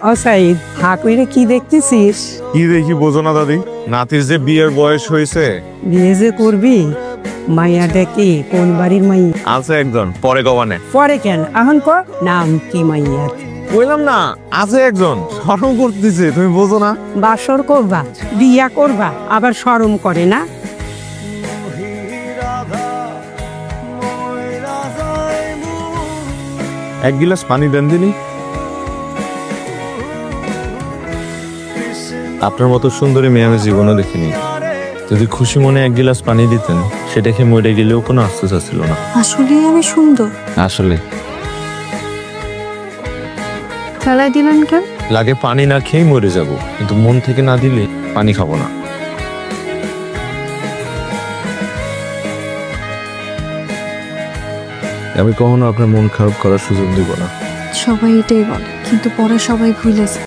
ও সাইদ হাকুইরে কি দেখতেছিস? কি দেখি বোঝো না দাদি? নাতির যে বিয়ের বয়স হয়েছে। বিয়ে যে করবি, মাইয়াটা কি কোন বাড়ির মাই? আছে একজন, পরে কবানে। পরে কেন এখন ক নাম কি মাইয়ার? বললাম না, আছে একজন, শরম করতেছে, তুমি বোঝো না? বাসর করবা, বিয়া করবা, আবার শরম করে না? এক গিলাস পানি দেন দিনি। আপনার মতো সুন্দরী মেয়ে আমি জীবনে দেখিনি। যদি খুশি মনে এক গিলাস পানি দিতেন, সেটা খেয়ে মরে গেলেও কোনো আফসোস ছিল না। আসলে আমি সুন্দর? আসলে ফেলাই দিলেন কেন? লাগে পানি না খেয়ে মরে যাব, কিন্তু মন থেকে না দিলে পানি খাবো না। আমি কখনো আপনার মন খারাপ করার সুযোগ দিব না। সবাই এটাই বলে, কিন্তু পরে সবাই ভুলে যায়।